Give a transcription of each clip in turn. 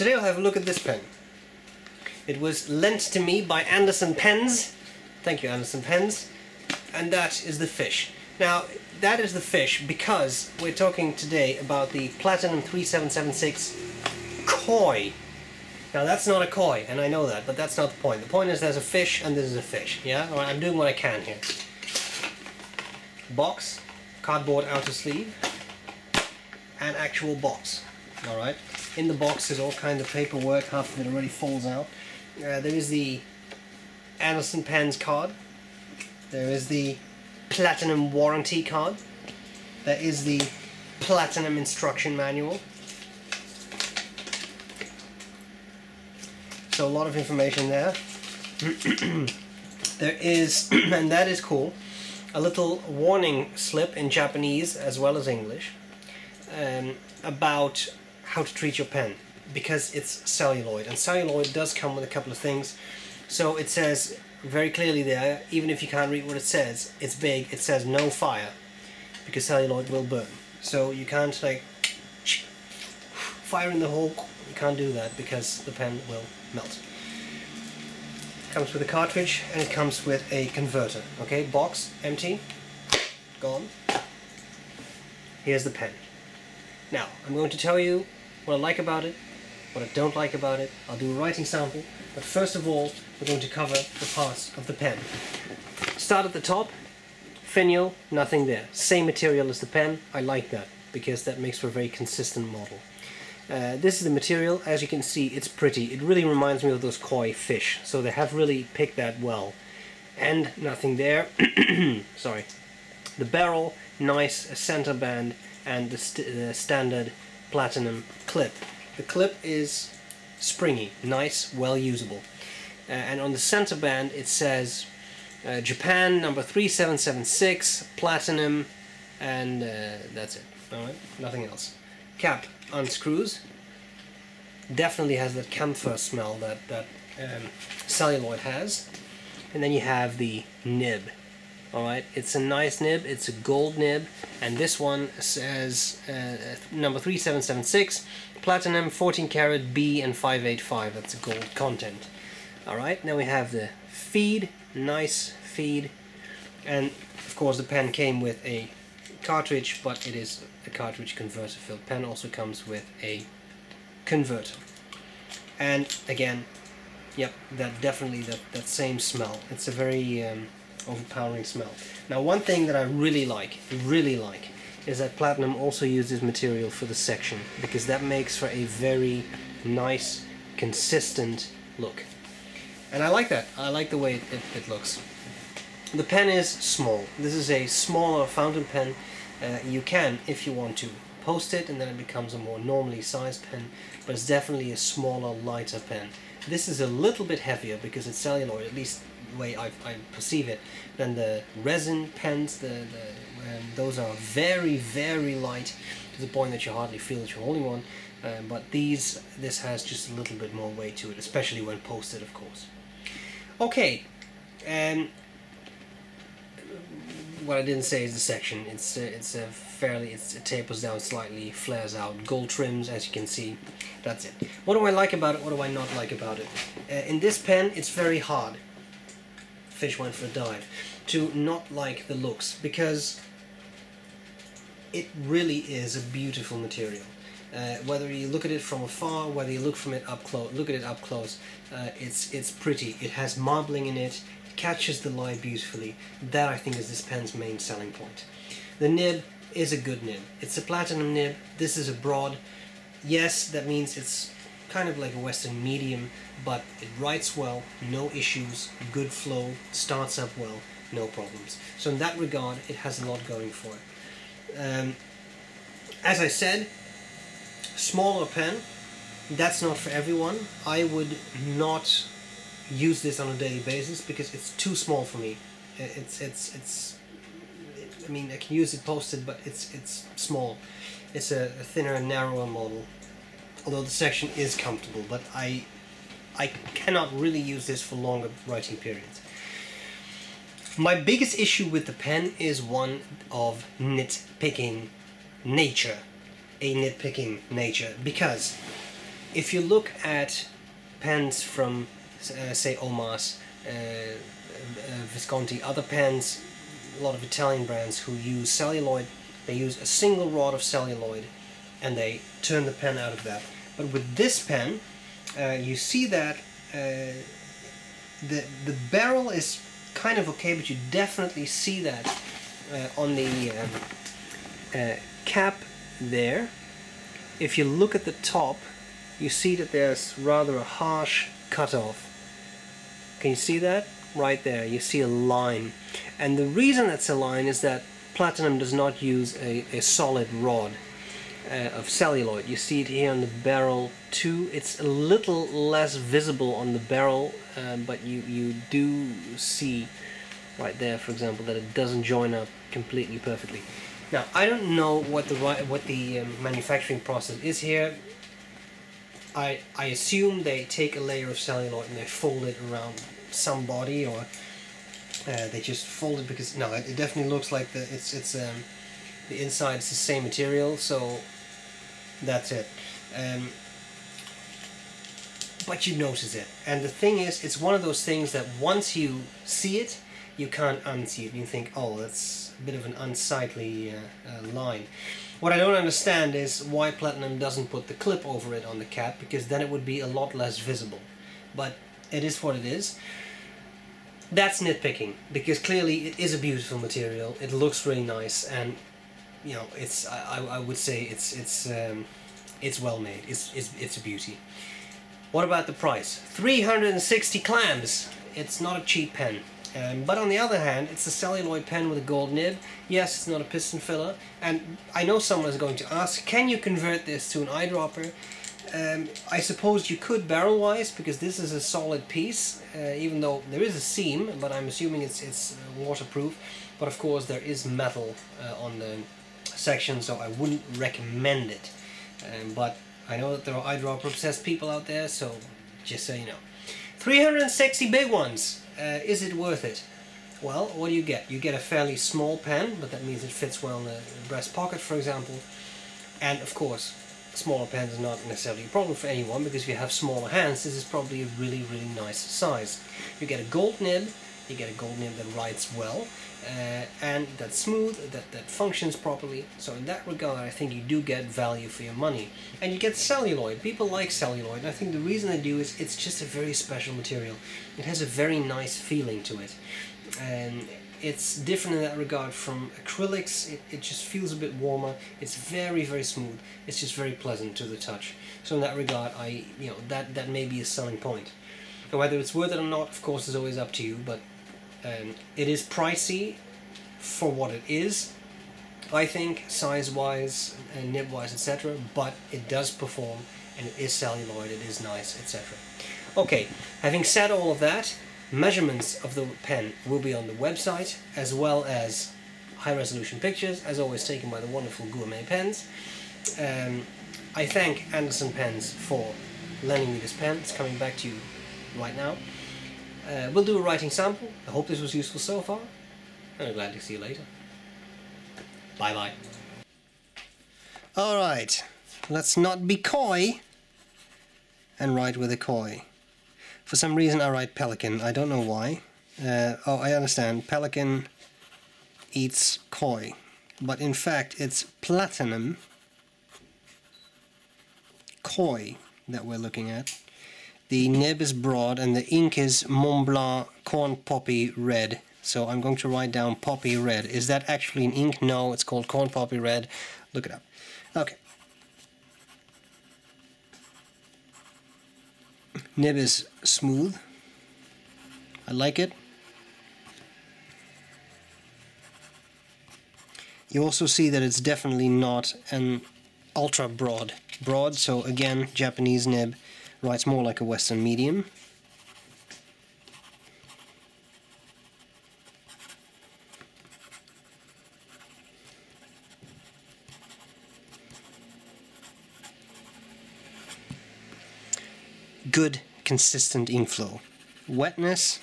today I'll have a look at this pen. It was lent to me by Anderson Pens. Thank you, Anderson Pens. And that is the fish. Now, that is the fish because we're talking today about the Platinum 3776 koi. Now, that's not a koi, and I know that, but that's not the point. The point is there's a fish and this is a fish, yeah? All right, I'm doing what I can here. Box, cardboard outer sleeve, and actual box. All right. In the box is all kinds of paperwork. Half of it already falls out. There is the Anderson Pens card. There is the Platinum warranty card. There is the Platinum instruction manual. So a lot of information there. There is, and that is cool, a little warning slip in Japanese as well as English about how to treat your pen, because it's celluloid, and celluloid does come with a couple of things. So it says very clearly there, even if you can't read what it says, it's big, it says no fire, because celluloid will burn. So you can't like fire in the hole, you can't do that because the pen will melt. It comes with a cartridge and it comes with a converter. Okay, box, empty, gone. Here's the pen. Now, I'm going to tell you what I like about it, what I don't like about it. I'll do a writing sample, but first of all, we're going to cover the parts of the pen. Start at the top, finial, nothing there. Same material as the pen. I like that, because that makes for a very consistent model. This is the material. As you can see, it's pretty. It really reminds me of those koi fish, so they have really picked that well. And nothing there. Sorry. The barrel, nice, a center band, and the standard Platinum clip. The clip is springy, nice, well usable. And on the center band it says Japan number 3776 Platinum, and that's it. Alright, nothing else. Cap unscrews. Definitely has that camphor smell that celluloid has. And then you have the nib. Alright, it's a nice nib, it's a gold nib, and this one says number 3776, Platinum 14 karat B and 585, that's a gold content. Alright, now we have the feed, nice feed, and of course the pen came with a cartridge, but it is a cartridge converter filled pen. Also comes with a converter. And again, yep, that definitely that same smell. It's a very overpowering smell. Now, one thing that I really like, is that Platinum also uses material for the section, because that makes for a very nice, consistent look. And I like that. I like the way it looks. The pen is small. This is a smaller fountain pen. You can, if you want to, post it and then it becomes a more normally sized pen, but it's definitely a smaller, lighter pen. This is a little bit heavier because it's celluloid, at least the way I perceive it, than the resin pens. Those are very, very light, to the point that you hardly feel that you're holding one. But this has just a little bit more weight to it, especially when posted, of course. Okay, what I didn't say is the section. It tapers down slightly, flares out, gold trims, as you can see. That's it. What do I like about it? What do I not like about it? In this pen, it's very hard. Fish went for a dive. To not like the looks, because it really is a beautiful material. Whether you look at it from afar, whether you look at it up close, it's pretty. It has marbling in it. It catches the light beautifully. That, I think, is this pen's main selling point. The nib is a good nib. It's a Platinum nib. This is a broad. Yes, that means it's kind of like a Western medium, but it writes well, no issues, good flow, starts up well, no problems. So in that regard, it has a lot going for it. As I said, smaller pen, that's not for everyone. I would not use this on a daily basis because it's too small for me. I mean, I can use it posted, but it's small. It's a thinner and narrower model, although the section is comfortable, but I cannot really use this for longer writing periods. My biggest issue with the pen is one of nitpicking nature. Because if you look at pens from, say, Omas, Visconti, other pens, a lot of Italian brands who use celluloid, they use a single rod of celluloid and they turn the pen out of that. But with this pen, you see that the barrel is kind of okay, but you definitely see that on the cap there. If you look at the top, you see that there's rather a harsh cutoff. Can you see that? Right there, you see a line. And the reason it's a line is that platinum does not use a solid rod of celluloid. You see it here on the barrel too. It's a little less visible on the barrel, but you do see right there, for example, that it doesn't join up completely perfectly. Now, I don't know what the manufacturing process is here. I assume they take a layer of celluloid and they fold it around some body, or they just fold it, because no, it definitely looks like the inside is the same material, so that's it. But you notice it, and the thing is, it's one of those things that once you see it, you can't unsee it. You think, oh, that's a bit of an unsightly line. What I don't understand is why platinum doesn't put the clip over it on the cap, because then it would be a lot less visible. But it is what it is. That's nitpicking, because clearly it is a beautiful material. It looks really nice, and you know, it's I would say it's well made. It's a beauty. What about the price? 360 clams. It's not a cheap pen. But on the other hand, it's a celluloid pen with a gold nib. Yes, it's not a piston filler. And I know someone is going to ask, can you convert this to an eyedropper? I suppose you could barrel-wise, because this is a solid piece, even though there is a seam, but I'm assuming it's waterproof. But of course there is metal on the section, so I wouldn't recommend it. But I know that there are eyedropper obsessed people out there, so just so you know. 360 big ones. Is it worth it? Well, what do you get? You get a fairly small pen, but that means it fits well in the breast pocket, for example. And of course, smaller pens is not necessarily a problem for anyone, because if you have smaller hands, this is probably a really, really nice size. You get a gold nib. You get a gold nib that writes well, and that's smooth, that functions properly. So in that regard, I think you do get value for your money. And you get celluloid. People like celluloid, and I think the reason they do is it's just a very special material. It has a very nice feeling to it. And it's different in that regard from acrylics. It just feels a bit warmer. It's very, very smooth. It's just very pleasant to the touch. So in that regard, that may be a selling point. And whether it's worth it or not, of course, is always up to you, but it is pricey for what it is, I think, size-wise and nib-wise, etc. But it does perform, and it is celluloid, it is nice, etc. Okay, having said all of that, measurements of the pen will be on the website, as well as high-resolution pictures, as always taken by the wonderful Gourmet Pens. I thank Anderson Pens for lending me this pen. It's coming back to you right now. We'll do a writing sample. I hope this was useful so far, and I'll gladly see you later. Bye bye. Alright, let's not be coy and write with a koi. For some reason I write pelican, I don't know why. Oh, I understand, pelican eats koi, but in fact it's platinum koi that we're looking at. The nib is broad and the ink is Mont Blanc Corn Poppy Red. So I'm going to write down Poppy Red. Is that actually an ink? No, it's called Corn Poppy Red. Look it up. Okay. Nib is smooth. I like it. You also see that it's definitely not an ultra broad. So again, Japanese nib writes more like a Western medium. Good, consistent ink flow. Wetness,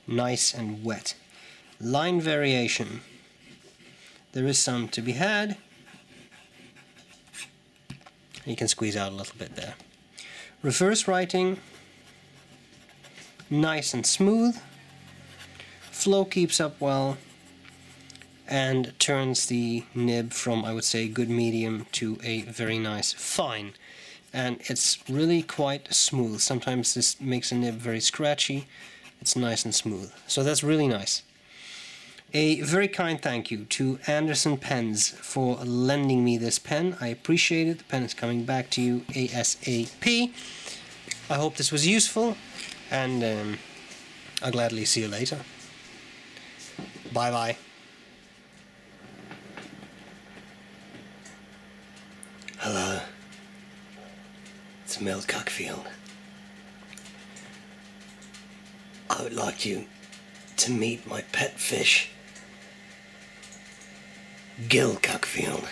nice and wet. Line variation, there is some to be had. You can squeeze out a little bit there. Reverse writing, nice and smooth. Flow keeps up well, and turns the nib from, I would say, good medium to a very nice fine. And it's really quite smooth. Sometimes this makes a nib very scratchy. It's nice and smooth. So that's really nice. A very kind thank you to Anderson Pens for lending me this pen. I appreciate it. The pen is coming back to you ASAP. I hope this was useful, and I'll gladly see you later. Bye bye. Hello. It's Mel Cuckfield. I would like you to meet my pet fish, Gil Cuckfield.